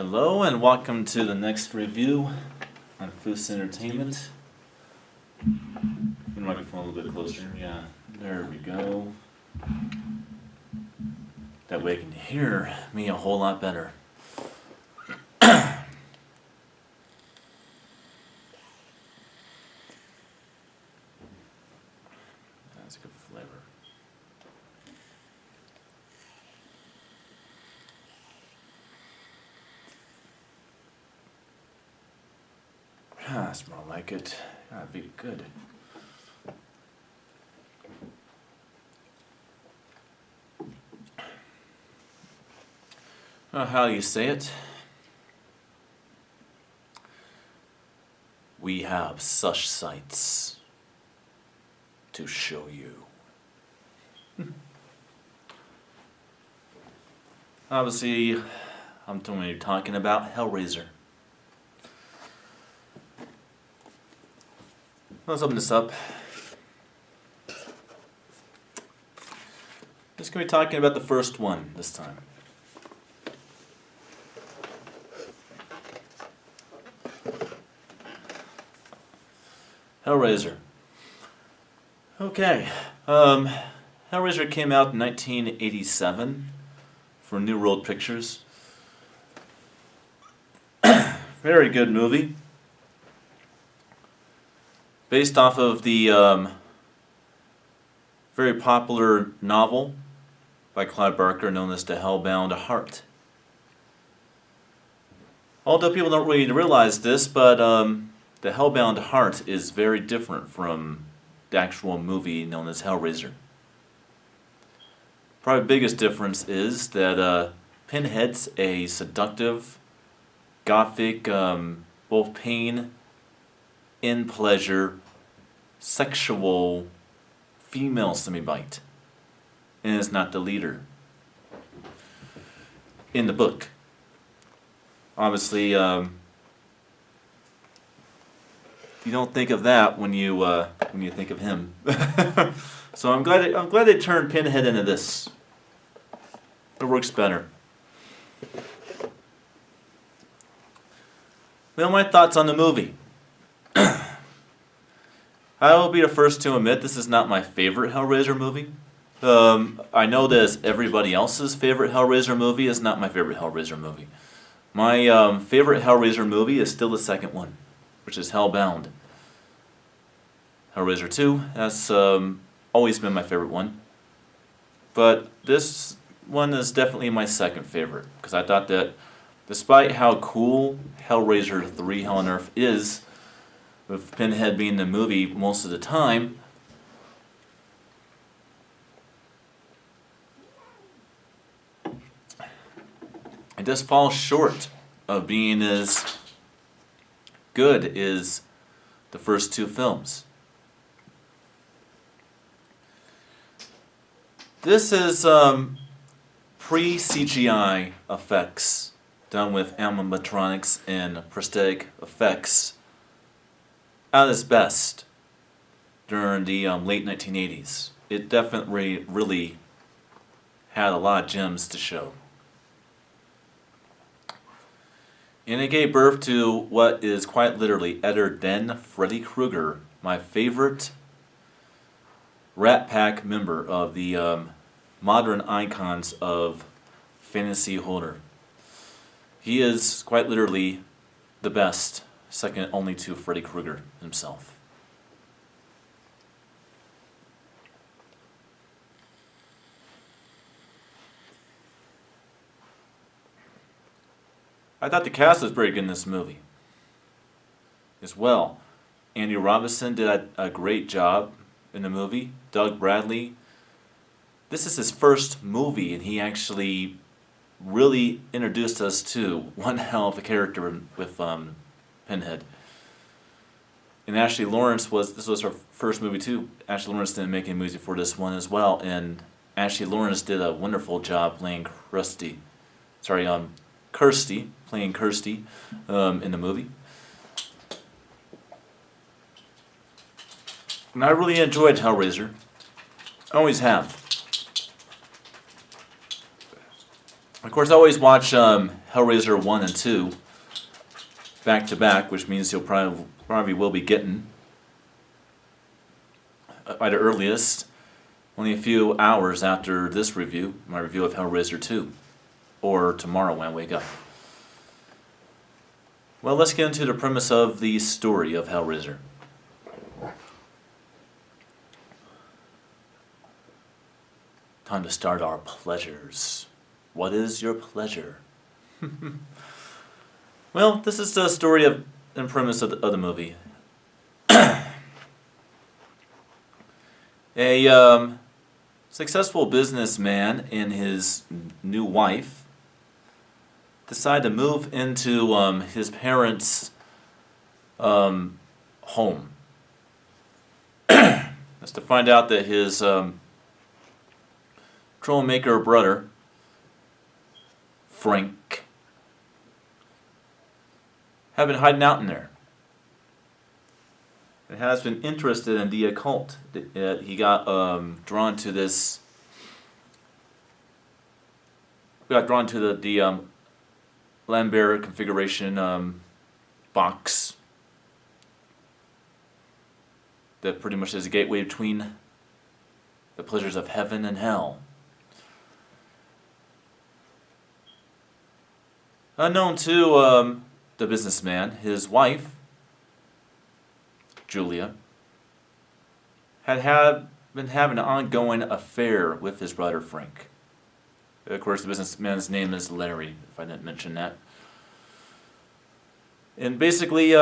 Hello and welcome to the next review on Foos Entertainment. Get the microphone a little bit closer. Yeah, there we go. That way I can hear me a whole lot better. That's a good flavor. That's more like it. That'd be good. How do you say it? We have such sights to show you. Obviously, I'm talking about Hellraiser. Let's open this up. Just going to be talking about the first one this time. Hellraiser. Okay. Hellraiser came out in 1987 for New World Pictures. Very good movie. Based off of the very popular novel by Clive Barker known as The Hellbound Heart. Although people don't really realize this, but The Hellbound Heart is very different from the actual movie known as Hellraiser. Probably the biggest difference is that Pinhead's a seductive, gothic, both pain and pleasure, sexual female Semibite, and is not the leader in the book. Obviously, you don't think of that when you think of him. So I'm glad they turned Pinhead into this. It works better. Well, my thoughts on the movie. I will be the first to admit this is not my favorite Hellraiser movie. I know that it's everybody else's favorite Hellraiser movie. It's not my favorite Hellraiser movie. My favorite Hellraiser movie is still the second one, which is Hellbound. Hellraiser 2, that's always been my favorite one. But this one is definitely my second favorite, because I thought that despite how cool Hellraiser 3 Hell on Earth is, with Pinhead being in the movie most of the time, it just falls short of being as good as the first two films. This is pre-CGI effects done with animatronics and prosthetic effects at its best during the late 1980s. It definitely really had a lot of gems to show. And it gave birth to what is quite literally other than Freddy Krueger, my favorite Rat Pack member of the modern icons of fantasy horror. He is quite literally the best, second only to Freddy Krueger himself. I thought the cast was very good in this movie as well. Andy Robinson did a great job in the movie. Doug Bradley. This is his first movie, and he actually really introduced us to one hell of a character with Pinhead. And Ashley Lawrence this was her first movie too. Ashley Lawrence didn't make any movies before this one as well, and Ashley Lawrence did a wonderful job playing Kirsty, playing Kirsty in the movie. And I really enjoyed Hellraiser. I always have. Of course, I always watch Hellraiser 1 and 2 back to back, which means you'll probably will be getting by the earliest only a few hours after this review, my review of Hellraiser 2, or tomorrow when I wake up. Well, let's get into the premise of the story of Hellraiser. Time to start our pleasures. What is your pleasure? Well, this is the story and premise of the movie. A successful businessman and his new wife decide to move into his parents' home. That's to find out that his troublemaker brother, Frank, had been hiding out in there. It has been interested in the occult. He got drawn to this. Got drawn to the Lambert configuration box that pretty much is a gateway between the pleasures of heaven and hell. Unknown to the businessman, his wife, Julia, had been having an ongoing affair with his brother Frank. Of course, the businessman's name is Larry, if I didn't mention that. And basically,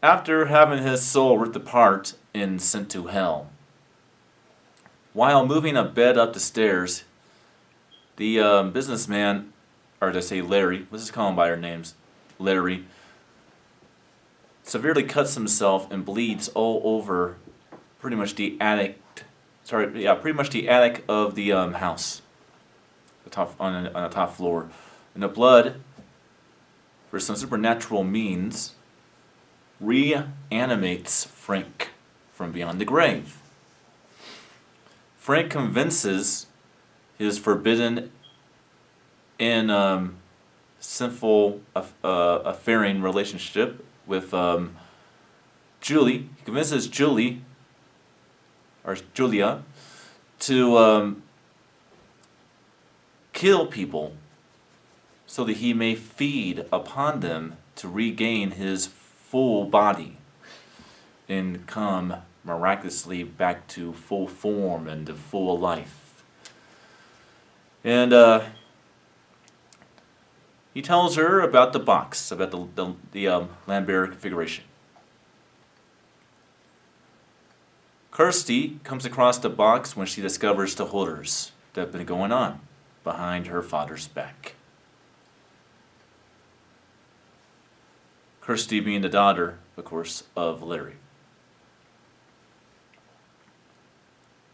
after having his soul ripped apart and sent to hell, while moving a bed up the stairs, the businessman, or to say Larry, let's just call him by our names, Larry, severely cuts himself and bleeds all over pretty much the attic. Pretty much the attic of the house, on the top floor, and the blood, for some supernatural means, reanimates Frank from beyond the grave. Frank convinces his forbidden and sinful affaring relationship with Julie. He convinces Julia to kill people so that he may feed upon them to regain his full body and come miraculously back to full form and to full life. And he tells her about the box, about the Lambert configuration. Kirsty comes across the box when she discovers the holders that have been going on behind her father's back. Kirsty being the daughter, of course, of Larry.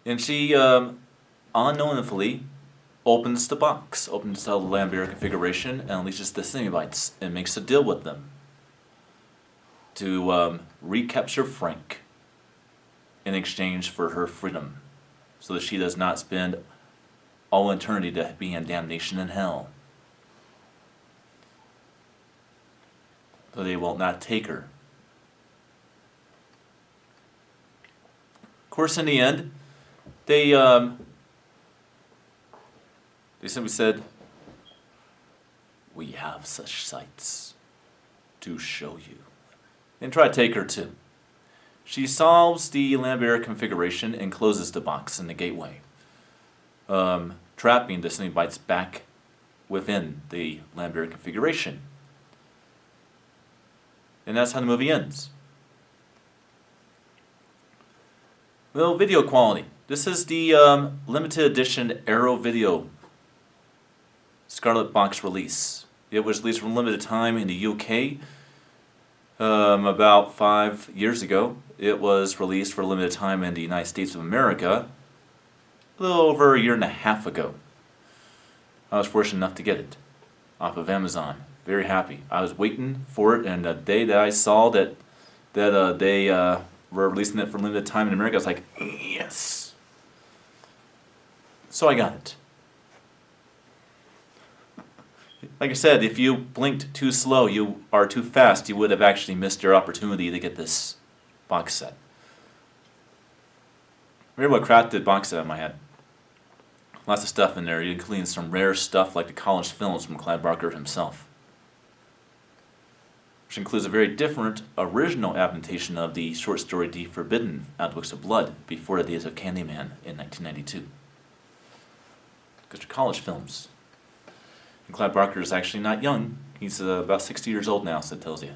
And she unknowingly opens the box, opens the Lambert configuration, and unleashes the Cenobites and makes a deal with them to recapture Frank in exchange for her freedom, so that she does not spend all eternity to be in damnation in hell. So they will not take her. Of course, in the end, they simply said, "We have such sights to show you," and try to take her too. She solves the Lambert configuration and closes the box in the gateway, trapping the Cenobites back within the Lambert configuration. And that's how the movie ends. Well, video quality. This is the limited edition Arrow Video Scarlet Box release. It was released for limited time in the UK about 5 years ago. It was released for a limited time in the United States of America a little over a year and a half ago. I was fortunate enough to get it off of Amazon. Very happy. I was waiting for it, and the day that I saw that they were releasing it for limited time in America, I was like, yes. So I got it. Like I said, if you blinked too slow, or too fast, you would have actually missed your opportunity to get this box set. Remember what crafted box set in my head? Lots of stuff in there, including some rare stuff like the college films from Clive Barker himself, which includes a very different original adaptation of the short story The Forbidden out of Books of Blood before the days of Candyman in 1992. Because they're college films. And Clive Barker is actually not young. He's about 60 years old now, so it tells you.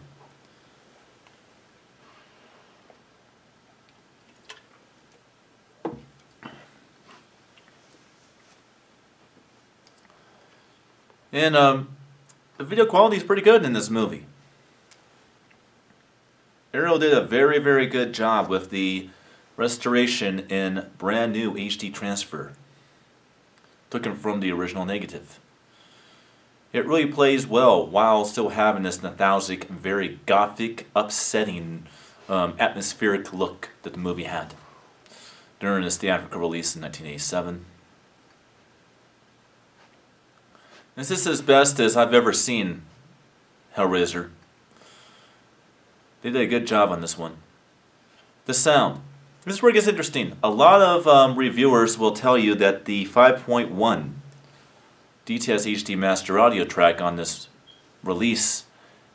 And the video quality is pretty good in this movie. Arrow did a very, very good job with the restoration in brand new HD transfer. Taken from the original negative. It really plays well while still having this nostalgic, very gothic, upsetting, atmospheric look that the movie had during its theatrical release in 1987. This is as best as I've ever seen Hellraiser. They did a good job on this one. The sound. This is where it gets interesting. A lot of reviewers will tell you that the 5.1 DTS HD Master Audio track on this release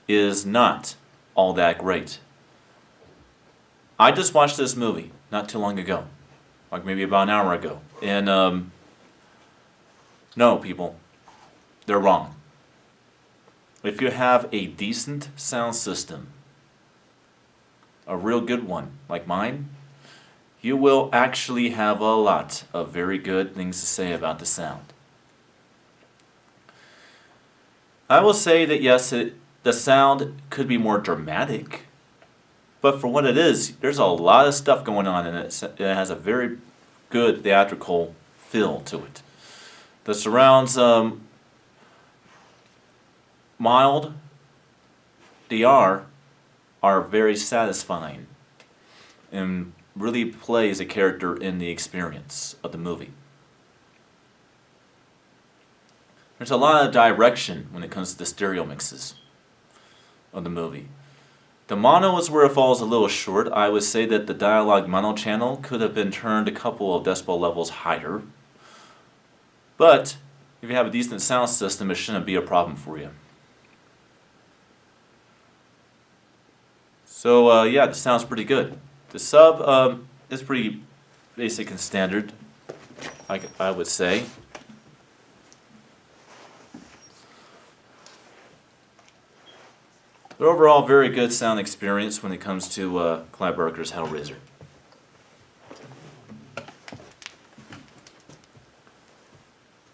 is not all that great. I just watched this movie not too long ago, like maybe about an hour ago, and no, people, they're wrong. If you have a decent sound system, a real good one like mine, you will actually have a lot of very good things to say about the sound. I will say that yes, the sound could be more dramatic, but for what it is, there's a lot of stuff going on in it. It has a very good theatrical feel to it. The surrounds, mild, they are very satisfying and really plays a character in the experience of the movie. There's a lot of direction when it comes to the stereo mixes of the movie. The mono is where it falls a little short. I would say that the dialogue mono channel could have been turned a couple of decibel levels higher. But if you have a decent sound system, it shouldn't be a problem for you. So yeah, the sound's pretty good. The sub is pretty basic and standard, I would say. But overall, very good sound experience when it comes to Clive Barker's Hellraiser.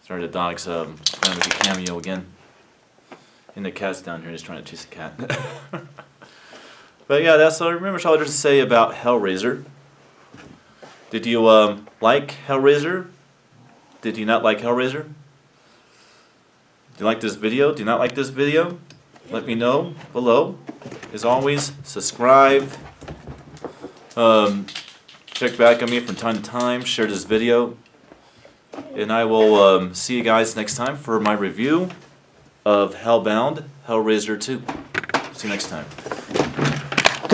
Sorry, the dog's trying to make a cameo again. And the cat's down here, he's trying to chase a cat. But yeah, that's all. Remember all there's to say about Hellraiser. Did you like Hellraiser? Did you not like Hellraiser? Do you like this video? Do you not like this video? Let me know below. As always, subscribe. Check back on me from time to time. Share this video. And I will see you guys next time for my review of Hellbound, Hellraiser 2. See you next time.